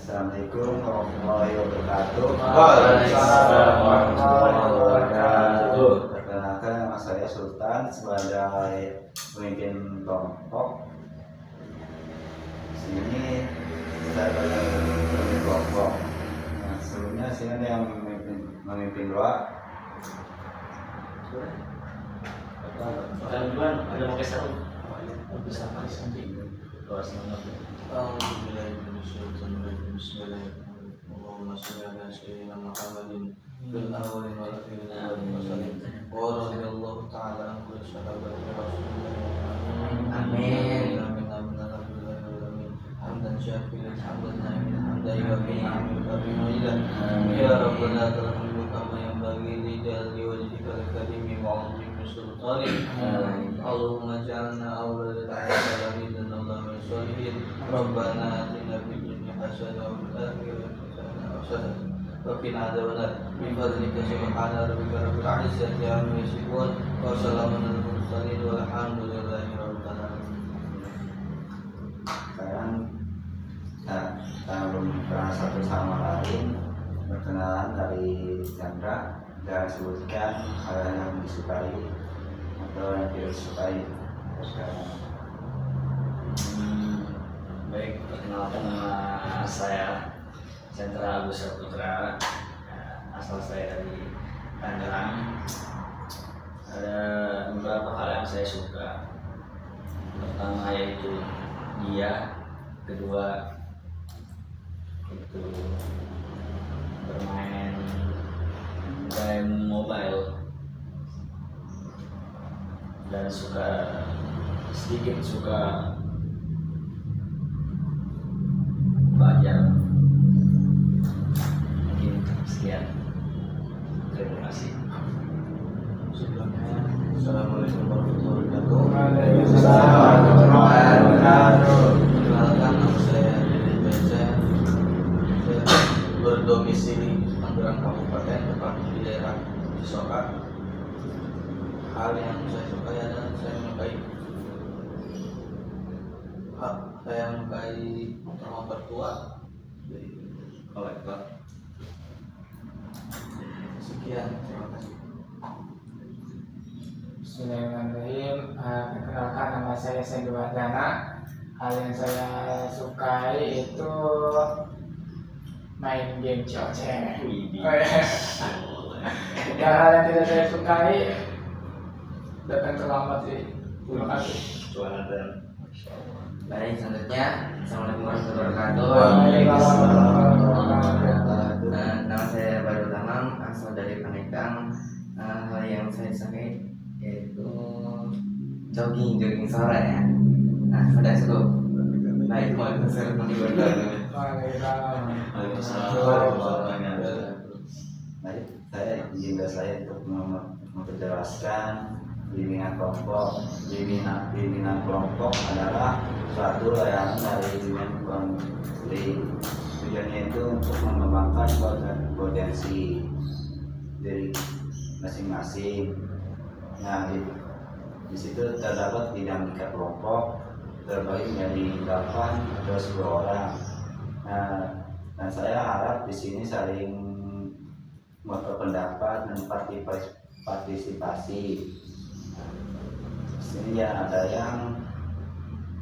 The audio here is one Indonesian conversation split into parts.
Assalamualaikum warahmatullahi wabarakatuh. Waalaikumsalam warahmatullahi wabarakatuh. Perkenalkan, nama saya Sultan sebagai pemimpin kelompok. Di sini saya sebagai pemimpin kelompok. Nah, sebelumnya sini ada yang memimpin doa. Orang duluan ada mau kisah bisa pakai samping doa semangat. Allahumma sholli ala sayyidina Muhammadin fil awwalin wal akhirin wa sallim wa radiyallahu ta'ala an kulli sahabati Rasulillah. Amin. Hamdan syakiran hamdan na'imin hamdan yuwaffi ni'amahu wa ya rabbana tarhamna kama yanbaghi li jalali wajhika al-karimi wa 'azimi sultanik. Allahumma ja'alna awwalal alamin dan Allahumma sholihin. Rabbana atina fid dunya hasanah wa fil akhirati hasanah wa qina adzabannar. Bi fadlika subhana rabbika rabbil izzati amma yasifun wa salamun alal mursalin walhamdulillahi rabbil alamin. Sekarang kita belum pernah satu sama lain. Perkenalan dari Chandra dan sebutkan hal yang disukai atau yang tidak disukai. Baik, perkenalkan nama saya Chandra Agus Saputra, asal saya dari Tangerang. Ada beberapa hal yang saya suka. Pertama yaitu dia, kedua itu bermain game mobile, dan sedikit suka belajar. Mungkin sekian, terima kasih. Assalamualaikum warahmatullahi wabarakatuh. Waalaikumsalam warahmatullahi wabarakatuh. Perkenalkan, nama saya Dede Beja. Saya berdomisili Tangerang Kabupaten, tepatnya di daerah Cisoka. Hal yang saya sukai adalah saya menyukai rumah bertua. Jadi, kolektor. Sekian, terima kasih. Bismillahirrahmanirrahim. Perkenalkan, nama saya Sendu Wardana. Hal yang saya sukai itu main game cocek. Dan hal yang tidak saya sukai datang terlambat sih. Terima kasih. Baik, selanjutnya Assalamualaikum warahmatullahi wabarakatuh. Waalaikumsalam warahmatullahi wabarakatuh. Nama saya Bayu Tamam, asal dari Panekang. Hal yang saya sukai yaitu jogging sore ya. Nah, sudah cukup. Baik, waalaikumsalam warahmatullahi Baik, saya izin saya untuk memperjelaskan bimbingan kelompok. Bimbingan kelompok adalah suatu layanan dari bimbingan konseling. Tujuannya itu untuk mengembangkan potensi dari masing-masing. Nah, di situ terdapat dinamika kelompok terbagi menjadi 8 atau 10 orang. Nah, dan saya harap di sini saling berpendapat dan partisipasi. Di sini ya ada yang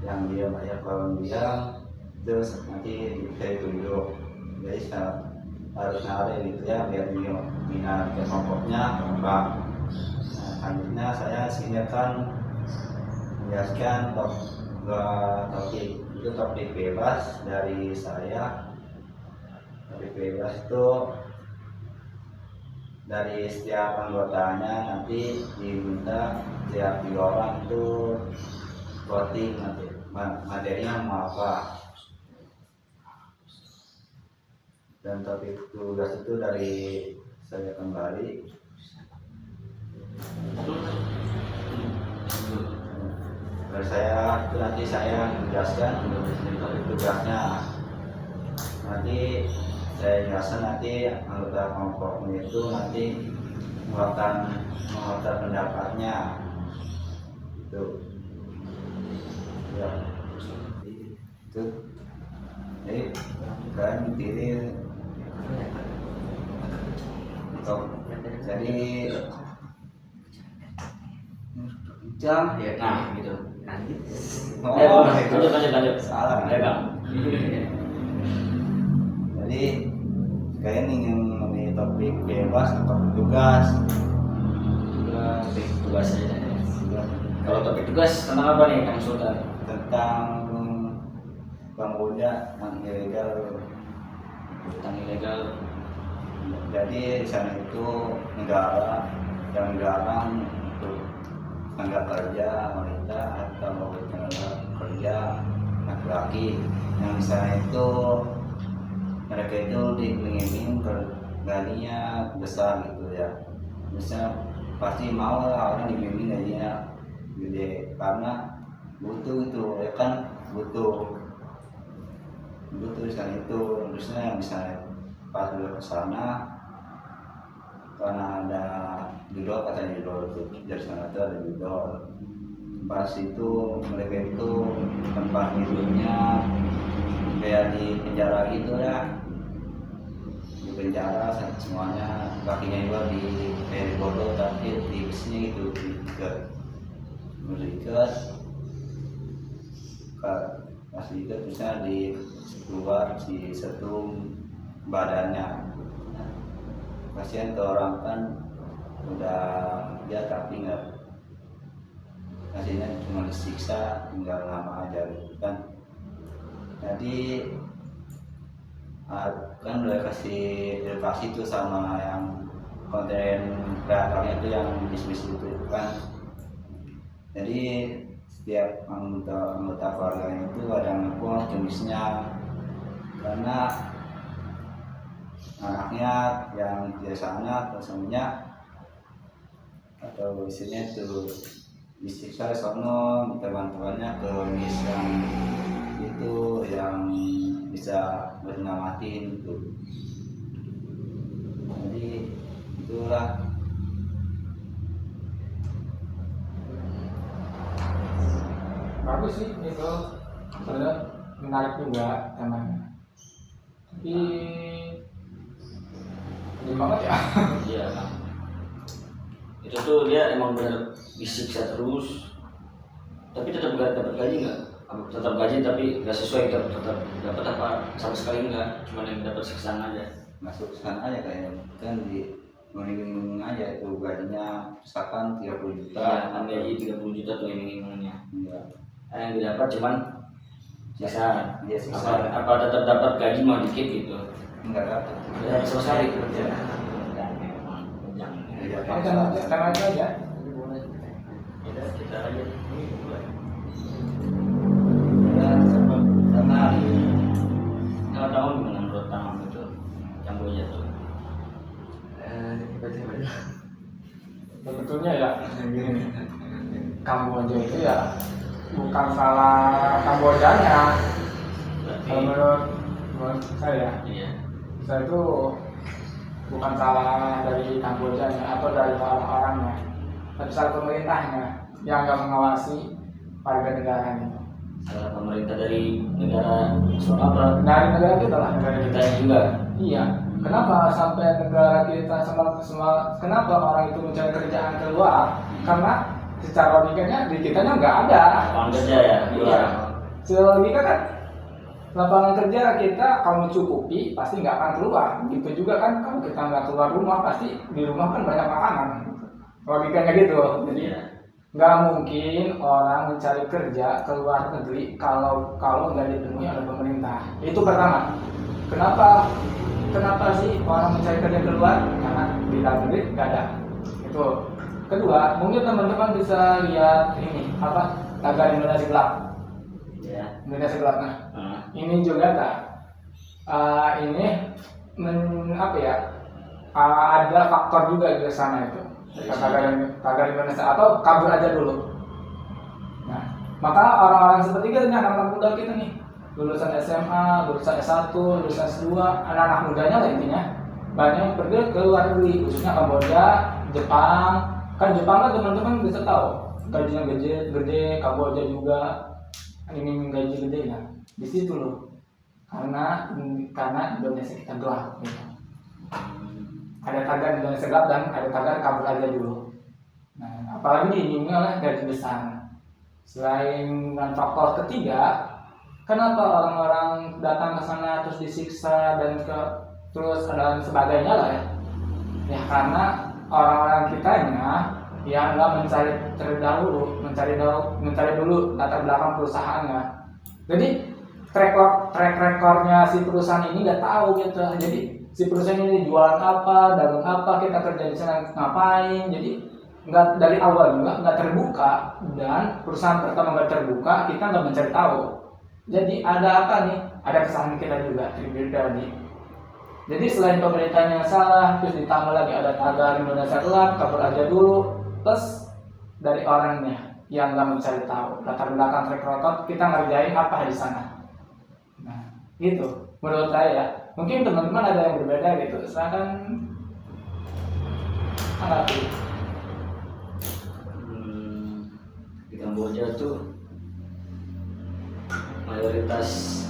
diam aja, kalau diam terus nanti kita tunjuk. Jadi harus ada gitu ya, biar minat kelompoknya berkembang. Nah, selanjutnya saya sini akan menjelaskan topik itu, topik bebas dari saya. Topik bebas itu dari setiap anggotanya nanti diminta setiap 3 orang itu voting nanti materinya mau apa. Dan topik tugas itu dari saya kembali. Dari saya itu nanti saya menjelaskan topik tugasnya. Nanti saya jelaskan, nanti anggota kelompoknya itu nanti mengeluarkan pendapatnya itu ya itu. Jadi dan diri jadi jam Ya, Nah, gitu. lanjut. Lanjut. Salah Ya, Bang. jadi kayak ini yang topik bebas atau tugas Tugas aja. Kalau topik tugas tentang apa nih Kang Sultan? tentang pemuda yang ilegal. Tentang ilegal. Jadi di sana itu negara yang melarang untuk tenaga kerja wanita atau tenaga kerja laki-laki. Yang di sana itu mereka itu diiming-iming gajinya besar gitu ya. Misalnya pasti mau lah orang dibimbing gajinya gede karena butuh itu ya kan, butuh di sana itu. Terusnya yang misalnya pas udah ke sana karena ada judol, katanya judol itu dari sana itu ada judol. Pas itu mereka itu tempat hidupnya kayak di penjara gitu ya, di penjara semuanya, kakinya juga di kayak digodok tapi tipsnya itu diikat pas diikat bisa di keluar di setum badannya. Kasihan ke orang kan udah dia tapi nggak, hasilnya cuma disiksa tinggal lama aja gitu kan. Jadi kan udah kasih edukasi tuh sama yang konten kreatornya itu yang bisnis itu kan. Jadi setiap anggota keluarganya itu ada ngepon jenisnya, karena anaknya yang di sana atau suaminya atau istrinya itu disiksa di sono, minta bantuannya ke mis yang itu yang bisa menyelamatin gitu. Jadi itulah. Bagus sih itu, sebenarnya menarik juga temanya. Tapi ini banget ya. Iya, Bang. Itu tuh dia emang benar disiksa terus, tapi tetap nggak dapat gaji nggak? Tetap gaji tapi nggak sesuai, tetap dapat apa sama sekali nggak, cuma yang dapat siksaan aja. Masuk sana aja kayaknya kan di mending aja itu gajinya misalkan 30 juta. Iya, kan gaji 30 juta tuh yang minimumnya. Iya. Yang didapat cuman sisa. Dia siksa. Apa tetap dapat gaji mah dikit gitu? Enggak dapat. Nggak dapat sama sekali. Ya. Iya, Ini tema itu aja. kita aja. Ya, sama Kalau tahun gimana menurut tahun itu Kamboja tuh? Sebetulnya ya begini, Kamboja itu ya bukan salah Kambojanya. Kalau menurut saya Iya. itu bukan salah dari Kambojanya atau dari orang-orangnya, tapi salah pemerintahnya yang nggak mengawasi warga negaranya. Salah pemerintah dari negara soal apa? Dari negara kita lah, negara Kita kita. juga. Iya. Kenapa sampai negara kita semua kenapa orang itu mencari kerjaan keluar? Karena secara logikanya di kitanya nggak ada. Lapangan kerja ya. Iya. Secara logika kan lapangan kerja kita kalau mencukupi pasti nggak akan keluar. Gitu juga kan kalau kita nggak keluar rumah pasti di rumah kan banyak makanan. Logikanya gitu. Jadi Iya. nggak mungkin orang mencari kerja ke luar negeri kalau nggak dipenuhi oleh pemerintah. Itu pertama. Kenapa sih orang mencari kerja keluar? Karena di dalam negeri nggak ada. Itu. Kedua, mungkin teman-teman bisa lihat ini apa tagar Indonesia Gelap. Iya. Indonesia Gelap. Nah, ini juga ini apa ya? Ada faktor juga di sana itu. Tagar Indonesia atau kabur aja dulu. Nah, maka orang-orang seperti kita nih, anak-anak muda kita nih, lulusan SMA, lulusan S1, lulusan S2, anak-anak mudanya lah intinya, banyak yang pergi ke luar negeri, khususnya Kamboja, Jepang. Kan Jepang kan teman-teman bisa tahu gajinya gede, Kamboja juga ini gaji gede ya. Di situ loh. karena Indonesia kita gelap gitu. Ada tagar Indonesia gelap dan ada tagar kabur aja dulu. Nah, apalagi diiringi oleh gaji besar. Selain dengan faktor ketiga, kenapa orang-orang datang ke sana terus disiksa terus dan sebagainya lah ya? Ya karena orang-orang kitanya yang nggak mencari terdahulu, mencari dulu latar belakang perusahaannya. Jadi track recordnya si perusahaan ini nggak tahu gitu. Jadi si perusahaan ini jualan apa, dagang apa, kita kerja di sana ngapain. Jadi nggak dari awal juga nggak terbuka, dan perusahaan pertama nggak terbuka, kita nggak mencari tahu. Jadi ada apa nih? Ada kesalahan kita juga pribadi. Jadi selain pemerintahnya yang salah, terus ditambah lagi ada tagar Indonesia gelap, kabur aja dulu, plus dari orangnya yang nggak mencari tahu latar belakang track record kita ngerjain apa di sana. Nah, gitu menurut saya. Mungkin teman-teman ada yang berbeda gitu, silakan tanggapi. Di Kamboja tuh mayoritas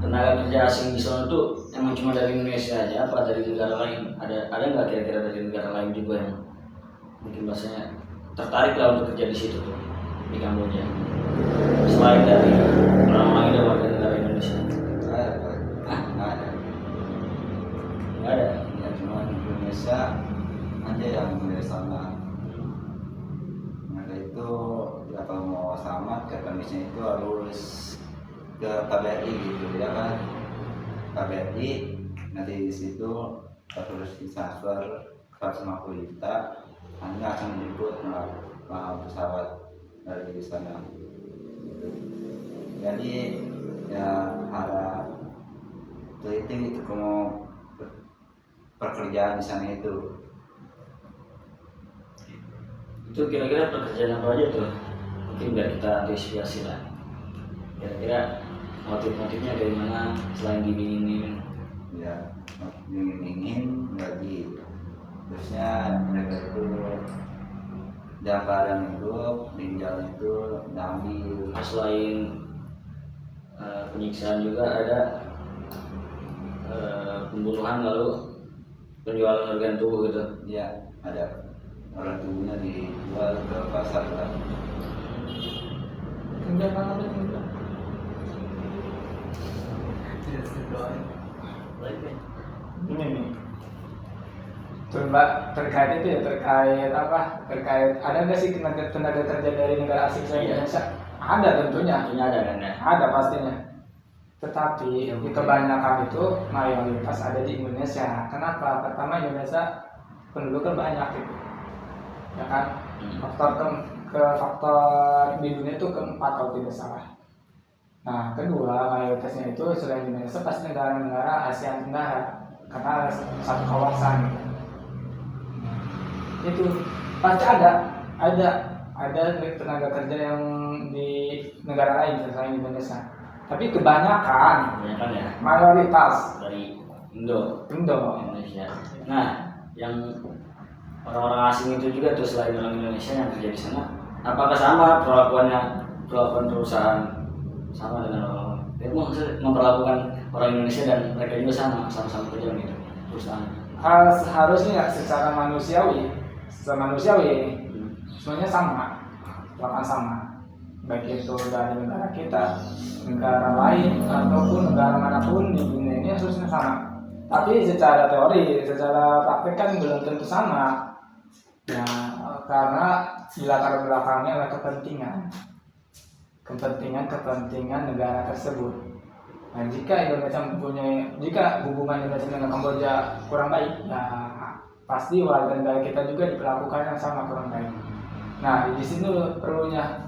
tenaga kerja asing di sana tuh emang cuma dari Indonesia aja, apa dari negara lain? Ada nggak kira-kira dari negara lain juga yang mungkin bahasanya tertarik lah untuk kerja di situ tuh di Kamboja, selain dari orang-orang yang warga negara Indonesia? Nggak ada. Ya cuma Indonesia aja yang dari sana. Mereka itu ya kalau mau selamat ke Indonesia itu harus ke KBRI gitu ya kan. KBRI nanti di situ harus ditransfer 450 juta, nanti akan dijemput melalui pesawat dari sana. Jadi ya harap teliti itu mau pekerjaan di sana itu. Itu kira-kira pekerjaan apa aja tuh? Mungkin biar kita antisipasi lah. Kira-kira motif-motifnya dari mana selain dingin-dingin? Ya dingin gaji, terusnya mereka itu dalam keadaan hidup, ginjal itu diambil. Selain penyiksaan juga ada pembunuhan lalu penjualan organ tubuh gitu. Ya ada orang tubuhnya dijual ke pasar lah. Enggak banget enggak. Ini nih. Coba terkait itu ya, terkait apa? Terkait ada nggak sih tenaga kerja dari negara asing selain Indonesia? Ada tentunya. Tentunya ada kan ya. Ada pastinya. Tetapi di kebanyakan itu mayoritas ada di Indonesia. Kenapa? Pertama Indonesia penduduknya banyak gitu. Ya kan? Faktor di dunia itu keempat kalau tidak salah. Nah, kedua mayoritasnya itu selain Indonesia pasti negara-negara Asia Tenggara karena satu kawasan gitu. Itu pasti ada tenaga kerja yang di negara lain selain Indonesia. Tapi kebanyakan ya mayoritas dari Indo. Indonesia. Nah, yang orang-orang asing itu juga tuh selain orang Indonesia yang kerja di sana, apakah sama perlakuan perusahaan sama dengan orang? Itu memperlakukan orang Indonesia dan mereka juga sama-sama kerja gitu perusahaan. Seharusnya secara manusiawi semuanya sama, bahkan sama. Baik itu dari negara kita, negara lain ataupun negara manapun di dunia ini harusnya sama. Tapi secara teori, secara praktek kan belum tentu sama. Ya, karena di latar belakangnya adalah kepentingan negara tersebut. Nah, jika hubungan Indonesia dengan Kamboja kurang baik, ya pasti warga negara kita juga diperlakukan yang sama kurang baik. Nah, di sini perlunya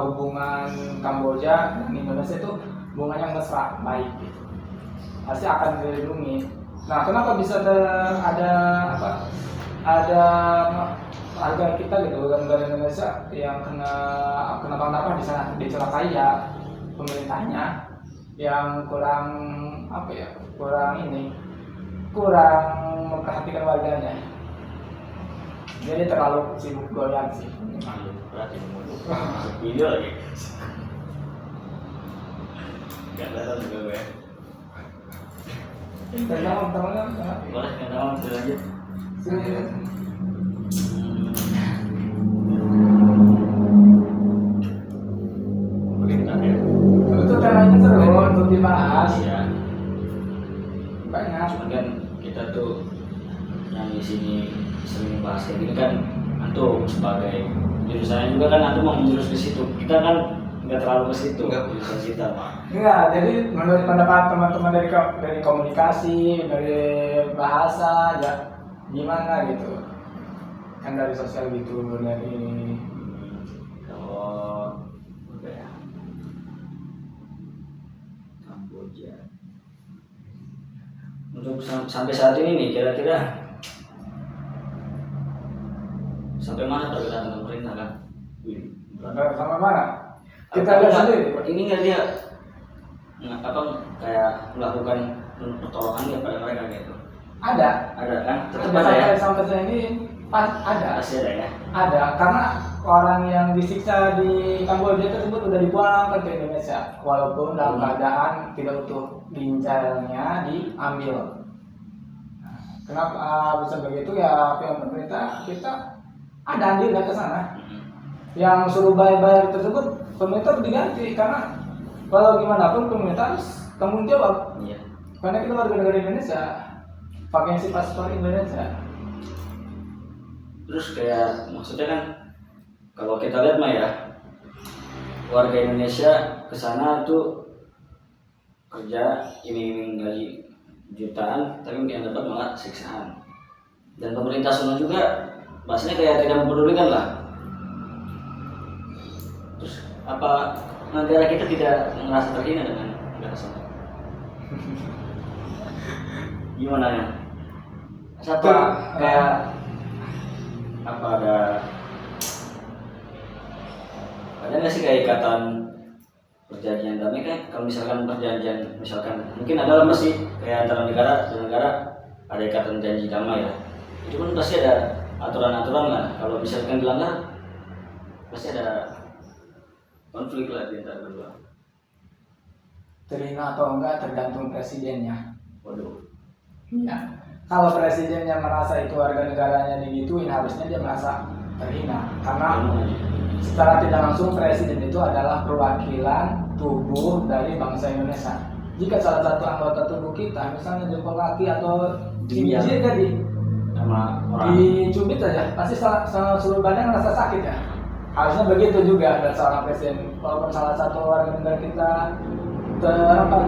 hubungan Kamboja dan Indonesia itu hubungan yang mesra, baik gitu. Pasti akan dilindungi. Nah, kenapa bisa ada warga kita gitu, negara Indonesia yang kenapa di sana dicelakai ya pemerintahnya yang kurang memperhatikan warganya. Jadi terlalu sibuk goyang sih. Berarti video lagi. Gak ada juga gue. Teman-teman. Boleh kan kamu lanjut. Bagaimana ya? Itu temanya seru untuk dibahas. Iya. Banyak. Cuman kan kita tuh yang di sini sering bahas kayak gini kan antum sebagai jurusannya juga kan antum mau menjurus ke situ. Kita kan nggak terlalu ke situ jurusan kita Pak. Enggak, jadi menurut pendapat teman-teman dari komunikasi, dari bahasa, ya gimana gitu. Kan dari sosial gitu, dari Kalau apa ya? Kamboja. Untuk sampai saat ini nih kira-kira sampai mana perbedaan pemerintah kan? Wih, berat. sama mana? Kita lihat sendiri. Ini nggak dia kayak melakukan pertolongan ya pada mereka gitu. Ada Kan? Tetap ada ya. sampai saat ini ada. Masih ada ya. Ada, karena orang yang disiksa di Kamboja tersebut udah dibuang ke Indonesia, walaupun dalam keadaan tidak utuh, ginjalnya diambil. Nah, kenapa bisa begitu ya? Pihak pemerintah kita ada andil nggak ke sana? Yang suruh bayar tersebut pemerintah diganti, karena kalau gimana pun pemerintah harus tanggung jawab. Iya. Karena kita warga negara Indonesia, pakai si paspor Indonesia. Terus kayak maksudnya kan kalau kita lihat mah ya warga Indonesia ke sana tuh kerja iming-iming gaji jutaan tapi yang dapat malah siksaan. Dan pemerintah sana juga bahasanya kayak tidak mempedulikan lah. Terus apa negara kita tidak merasa terhina dengan negara sana? Gimana ya? Siapa kayak apa ada nggak sih kayak ikatan perjanjian damai kan? Kalau misalkan perjanjian misalkan mungkin adalah masih kayak antara negara dan negara ada ikatan janji damai ya, itu kan pasti ada aturan-aturan lah. Kalau misalkan dilanggar pasti ada konflik lah di antara berdua. Terima atau enggak tergantung presidennya. Waduh. Ya. Kalau presidennya merasa itu warga negaranya digituin, harusnya dia merasa terhina. Karena secara tidak langsung presiden itu adalah perwakilan tubuh dari bangsa Indonesia. Jika salah satu anggota tubuh kita, misalnya jempol kaki atau Dibiar. cincin tadi, Sama orang dicubit aja, pasti seluruh badan merasa sakit ya. Harusnya begitu juga ada seorang presiden. Walaupun salah satu warga negara kita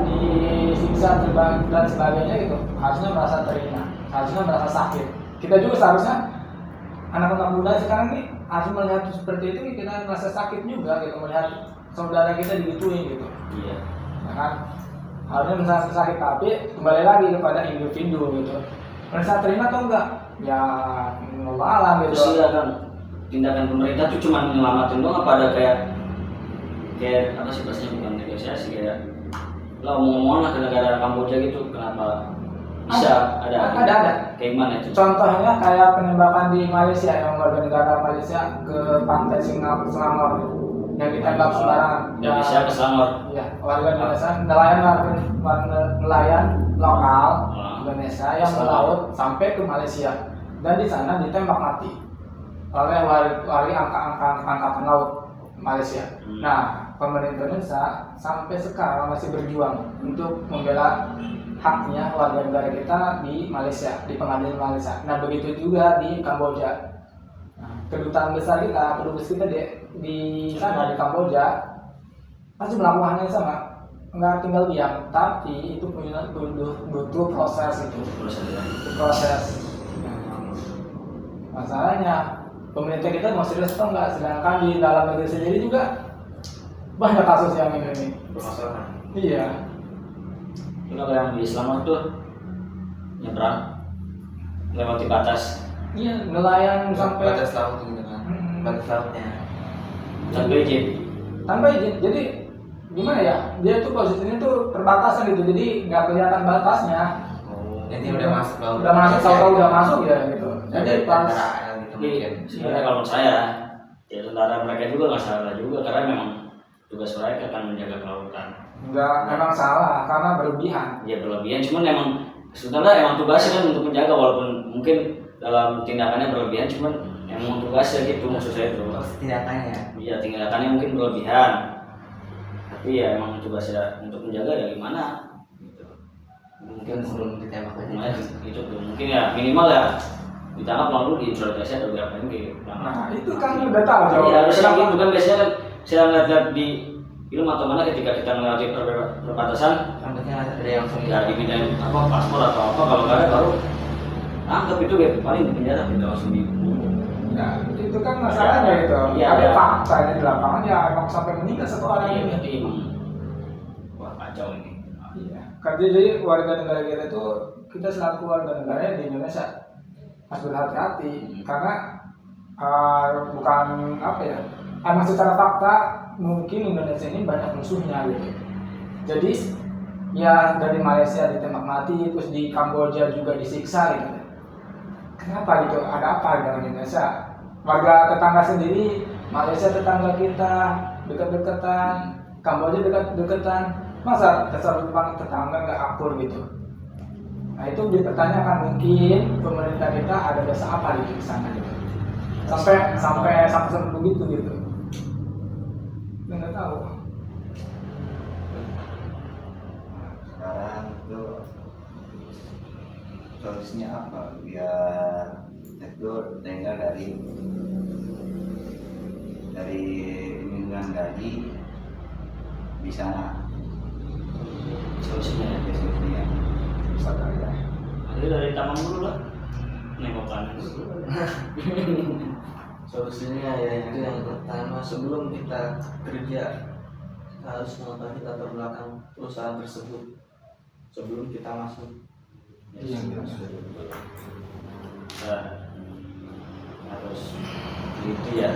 disiksa dan sebagainya gitu, harusnya merasa terhina, harusnya merasa sakit. Kita juga seharusnya anak-anak muda sekarang nih harus melihat seperti itu, kita merasa sakit juga gitu melihat saudara kita digituin gitu. iya. Ya kan? Harusnya merasa sakit, tapi kembali lagi kepada individu gitu. Merasa terhina atau enggak? Ya Allah Terus gitu. iya kan tindakan pemerintah tuh cuma menyelamatin doang, apa ada kayak apa sih bahasanya, bukan negosiasi, kayak lah ngomong lah ke negara Kamboja gitu, kenapa bisa ada kayak gimana itu? Contohnya kayak penembakan di Malaysia, yang warga negara Malaysia ke pantai Selangor yang ditembak sembarangan. Indonesia ke Selangor. Iya, warga Indonesia, nelayan lokal Indonesia yang melaut sampai ke Malaysia dan di sana ditembak mati oleh wali angkatan laut Malaysia. Nah, pemerintah Indonesia sampai sekarang masih berjuang untuk membela haknya warga negara kita di Malaysia, di pengadilan Malaysia. Nah, begitu juga di Kamboja. Nah, kedutaan besar kita, kedubes kita di sana di Kamboja pasti melakukan hal yang sama. Nggak tinggal diam, tapi itu butuh proses itu. Proses. Nah, masalahnya pemerintah kita mau serius atau enggak, sedangkan di dalam negeri sendiri juga banyak kasus yang ini. Iya. Kalau yang di Selangor tuh nyebrang lewati batas Iya, nelayan sampai batas laut gitu kan, batas lautnya. tanpa izin. tanpa izin. Jadi gimana ya? Dia tuh posisinya tuh perbatasan gitu, jadi nggak kelihatan batasnya. Jadi udah masuk laut. Udah masuk, tahu udah masuk ya gitu. Ada Jadi pas tentara gitu mungkin. Sebenarnya kalau menurut saya ya tentara mereka juga nggak salah juga, karena memang tugas mereka kan menjaga kelautan. nggak memang salah karena berlebihan. Ya berlebihan, cuman emang sebenarnya emang tugasnya kan untuk menjaga, walaupun mungkin dalam tindakannya berlebihan, cuman emang tugasnya gitu maksud saya itu. Tindakannya. Iya, tindakannya mungkin berlebihan, tapi ya emang tugasnya untuk menjaga ya gimana gitu. Mungkin sebelum ditembak Nah, aja. itu tuh mungkin ya minimal ya ditangkap lalu diinterogasi atau diapain gitu. Nah itu kan udah tahu Iya jawabannya. harusnya Kenapa? gitu kan, biasanya kan saya ngeliat di film atau mana ketika kita melewati perbatasan Rambutnya ada yang langsung ya dimintain apa paspor atau apa, kalau nggak ada baru tangkap itu gitu, paling di penjara tidak langsung dibunuh. Nah, itu kan masalahnya gitu. Iya, Ada iya. fakta di lapangan ya emang sampai meninggal satu orang Iya, ini. berarti emang wah kacau ini. Iya. Karena jadi warga negara kita itu, kita selaku warga negara di Indonesia harus berhati-hati karena bukan apa ya, emang secara fakta mungkin Indonesia ini banyak musuhnya gitu. Jadi ya dari Malaysia ditembak mati, terus di Kamboja juga disiksa gitu. Kenapa gitu? Ada apa dengan Indonesia? Warga tetangga sendiri, Malaysia tetangga kita, dekat-dekatan, Kamboja dekat-dekatan. Masa keserupan tetangga nggak akur gitu? Nah itu dipertanyakan, mungkin pemerintah kita ada dosa apa di sana gitu. Sampai begitu gitu. Nggak tahu. Sekarang itu solusinya apa biar itu tinggal dari bimbingan gaji di sana Solusinya ya, solusinya. Bisa kali ya. itu dari taman dulu lah, nengok kanan. Solusinya ya itu yang pertama, sebelum kita kerja kita harus mengetahui latar belakang perusahaan tersebut sebelum kita masuk. Iya. Nah, harus gitu ya.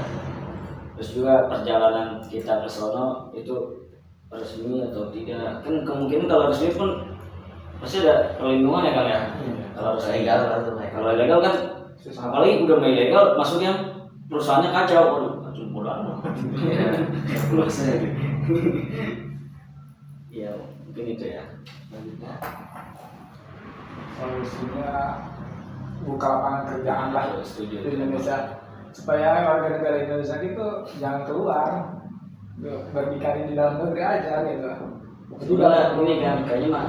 Terus juga perjalanan kita ke sono itu resmi atau tidak, kan kemungkinan kalau resmi pun pasti ada perlindungan ya kan ya. Kalau resmi, Legal atau legal. kalau ilegal kan apalagi udah mau ilegal masuknya perusahaannya kacau, waduh kacau bodoh. Iya mungkin itu ya. Selanjutnya Solusinya buka lapangan kerjaan lah Setuju. di Indonesia, supaya warga negara Indonesia itu jangan keluar, berdikari di dalam negeri aja gitu. Jadi Juga ini kan kayaknya mah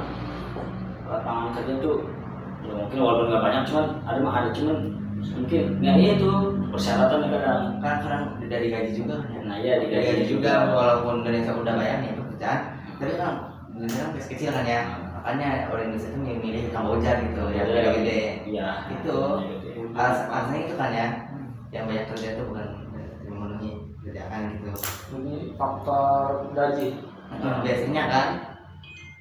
lapangan kerja tuh ya mungkin walaupun nggak banyak, cuman cuman mungkin nggak itu persyaratan kadang. Kadang dari gaji juga kan ya. Nah iya Dari gaji juga walaupun Indonesia udah bayar nih pekerjaan, tapi kan Indonesia kan kecil kan ya. Makanya orang Indonesia itu milih Kamboja gitu ya, gede. Iya. Itu alasannya itu kan ya, yang banyak kerja itu bukan memenuhi kerjaan gitu. Jadi faktor gaji. Biasanya kan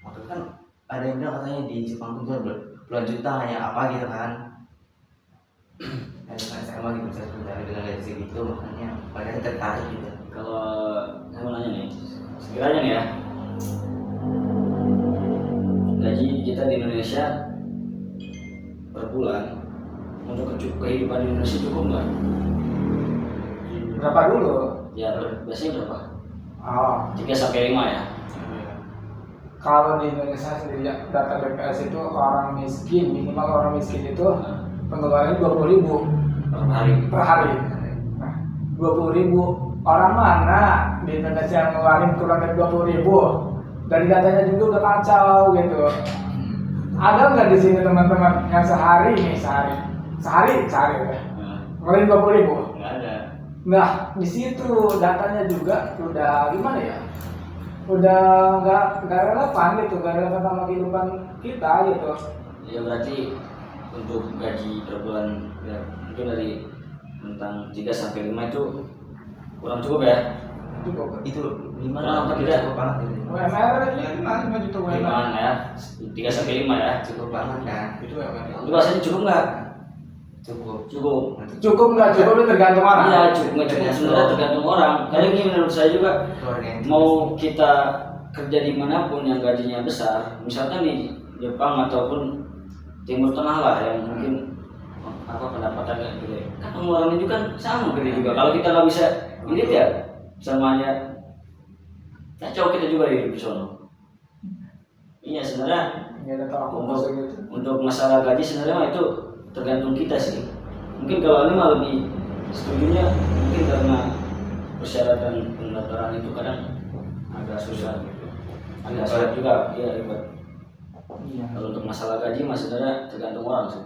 waktu itu kan ada yang bilang katanya di Jepang itu puluhan juta hanya apa gitu kan. Dan saya emang gitu, saya sudah dengan gaji segitu, makanya pada tertarik gitu. Kalau saya mau nanya nih, sekiranya nih ya, gaji kita di Indonesia per bulan untuk kehidupan di Indonesia cukup nggak? Berapa dulu? Ya biasanya berapa? Oh, 3-5 ya. kalau di Indonesia sendiri data BPS itu orang miskin, minimal orang miskin itu pengeluarannya 20.000 Per hari. Nah, 20.000 orang mana di Indonesia yang ngeluarin kurang dari 20.000? Dari datanya juga udah kacau gitu. Ada nggak di sini teman-teman yang sehari ya, Nah, ngeluarin 20.000? nggak ada. Nah, di situ datanya juga udah gimana ya? Udah nggak relevan gitu, nggak relevan sama kehidupan kita gitu. Ya berarti untuk gaji per bulan ya, mungkin dari tentang 3-5 itu kurang cukup ya. Cukup. Itu Nah, gimana? tapi Tidak cukup banget itu. UMR ya 5 juta UMR. 5 ya, 3-5 ya. Cukup banget kan? Itu UMR. Itu rasanya cukup nggak? Cukup. Cukup. Cukup nggak cukup itu tergantung orang. Iya cukup nggak cukup sebenarnya tergantung orang. Kadang ini menurut saya juga Keluarga yang mau kita kerja dimanapun yang gajinya besar, misalkan di Jepang ataupun Timur Tengah lah yang mungkin apa pendapatannya gede, kan pengeluarannya juga sama gede juga. Kalau kita nggak bisa irit ya semuanya kacau, kita juga hidup di sono. Iya sebenarnya Nggak ada tolak ukur gitu. untuk masalah gaji sebenarnya mah itu tergantung kita sih. Mungkin kalau ini mah lebih setujunya mungkin karena persyaratan pendaftaran itu kadang agak susah gitu. Agak sulit juga, iya ribet. Iya. Kalau untuk masalah gaji mah sebenarnya tergantung orang sih.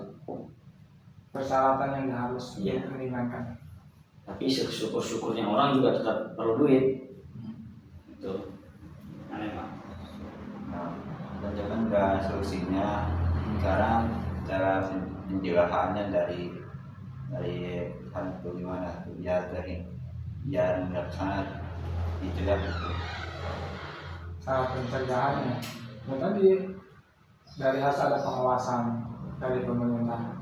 Persyaratan yang harus Iya. dipertimbangkan. Tapi syukur-syukurnya orang juga tetap perlu duit. Itu aneh mah. Nah, dan jangan nggak solusinya sekarang cara penjelasannya dari kan itu gimana tuh biar nggak sana dicegah gitu. Salah pencegahannya. Nah, tadi dari hasil ada pengawasan dari pemerintah.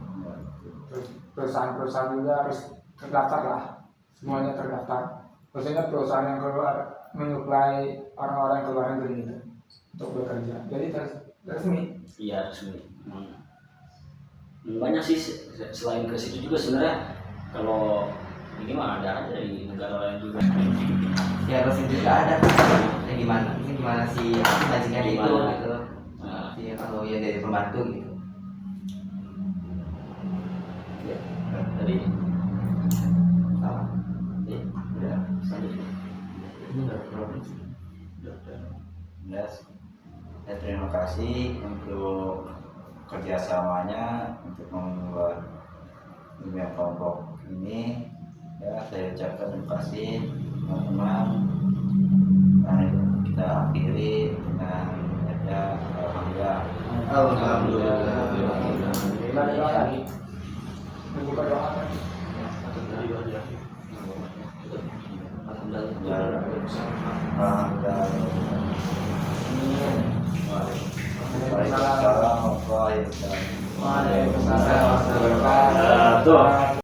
Terus perusahaan-perusahaan juga harus terdaftar lah, semuanya terdaftar. Maksudnya perusahaan yang keluar menyuplai orang-orang yang keluar negeri gitu untuk bekerja. Jadi resmi. Iya resmi. Banyak sih selain ke situ juga sebenarnya kalau ini mah ada aja di negara lain juga. Ya terus itu juga ada gimana sih majikan itu Gimana? gitu. Nah, Iya kalau ya dari pembantu gitu. ya, tadi Sama. ya, Ya, selanjutnya. ya. Ya, terima kasih untuk kerjasamanya untuk membuat dunia kelompok ini. Ya, saya ucapkan terima kasih teman-teman. Nah, kita akhiri dengan ya alhamdulillah. Alhamdulillah. Kita doa lagi. Membuka doa kan? Alhamdulillah. Alhamdulillah. Waalaikumsalam warahmatullahi wabarakatuh. Waalaikumsalam warahmatullahi wabarakatuh. Tuh.